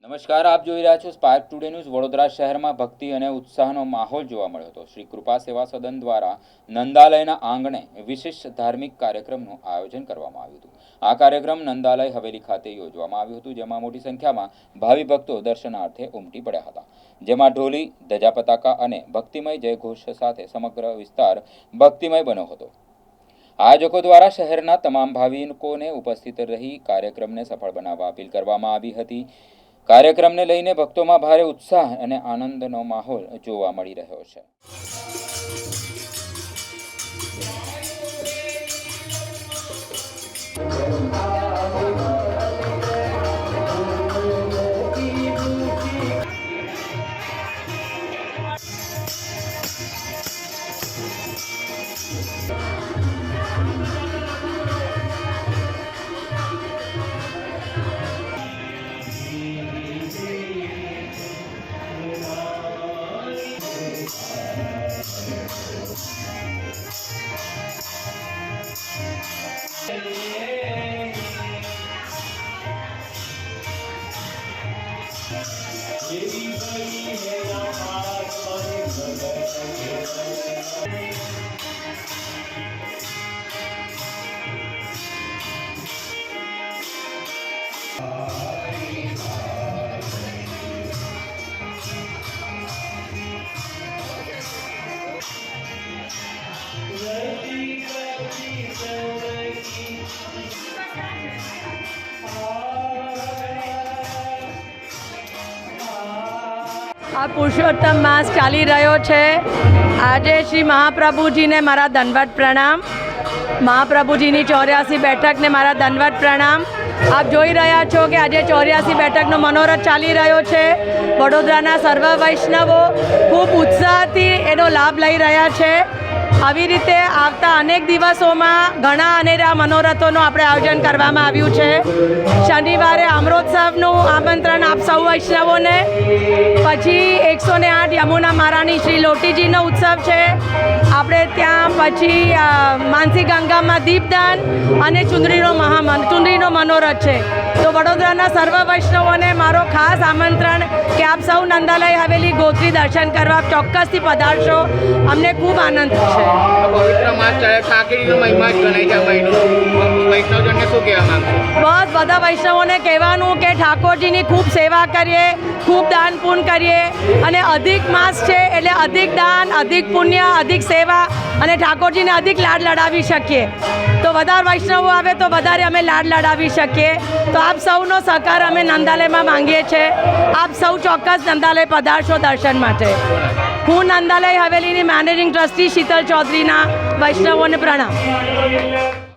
નમસ્કાર, આપ જોઈ રહ્યા છો સ્પાર્ક ટુડે ન્યૂઝ। વડોદરા શહેરમાં ભક્તિ અને ઉત્સાહનો માહોલ જોવા મળ્યો હતો। શ્રી કૃપા સેવા સદન દ્વારા નંદાલયના આંગણે વિશેષ ધાર્મિક કાર્યક્રમનું આયોજન કરવામાં આવ્યું હતું। આ કાર્યક્રમ નંદાલય હવેલી ખાતે યોજવામાં આવ્યું હતું, જેમાં મોટી સંખ્યામાં ભાવિ ભક્તો દર્શનાર્થે ઉમટી પડ્યા હતા, જેમાં ઢોલી, ધજા પતાકા અને ભક્તિમય જયઘોષ સાથે સમગ્ર વિસ્તાર ભક્તિમય બન્યો હતો। આયોજકો દ્વારા શહેરના તમામ ભાવિકોને ઉપસ્થિત રહી કાર્યક્રમને સફળ બનાવવા અપીલ કરવામાં આવી હતી। કાર્યક્રમને લઈને ભક્તોમાં ભારે ઉત્સાહ અને આનંદનો માહોલ જોવા મળી રહ્યો છે। આ પુરુષોત્તમ માસ ચાલી રહ્યો છે। આજે શ્રી મહાપ્રભુજીને મારા દંડવત પ્રણામ। મહાપ્રભુજીની 84 બેઠકને મારા દંડવત પ્રણામ। આપ જોઈ રહ્યા છો કે આજે 84 બેઠકનો મનોરથ ચાલી રહ્યો છે। વડોદરાના સર્વ વૈષ્ણવો ખૂબ ઉત્સાહથી એનો લાભ લઈ રહ્યા છે। આવી રીતે આવતા અનેક દિવસોમાં ઘણા અનેરા મનોરથોનું આપણે આયોજન કરવામાં આવ્યું છે। શનિવારે અમૃતસરનું આમંત્રણ આપ સૌ વૈષ્ણવોને, પછી 108 યમુના મહારાણી શ્રી લોટીજીનો ઉત્સવ છે આપણે ત્યાં, પછી માનસી ગંગામાં દીપદાન અને ચુંદડીનો મનોરથ છે। તો વડોદરાના સર્વ વૈષ્ણવોને મારો ખાસ આમંત્રણ કે આપ સૌ નંદાલય હવેલી ગોત્રી દર્શન કરવા ચોક્કસથી પધારશો। અમને ખૂબ આનંદ થશે। પવિત્ર માસ ચાલે, ઠાકરીનો મહિમા ગણાય છે। વૈષ્ણવજનને શું કહેવા માંગશો? બસ બધા વૈષ્ણવોને કહેવાનું કે ઠાકોરજીની ખૂબ સેવા કરીએ, ખૂબ દાન પુણ્ય કરીએ, અને અધિક માસ છે એટલે અધિક દાન, અધિક પુણ્ય, અધિક સેવા અને ઠાકોરજીને અધિક લાડ લડાવી શકીએ। તો વધારે વૈષ્ણવો આવે તો વધારે અમે લાડ લડાવી શકીએ। તો આપ સૌનો સહકાર અમે નંદાલયમાં માંગીએ છીએ। આપ સૌ ચોક્કસ નંદાલય પધારશો દર્શન માટે। હું નંદાલય હવેલીની મેનેજિંગ ટ્રસ્ટી શીતલ ચૌધરીના વૈષ્ણવોને પ્રણામ।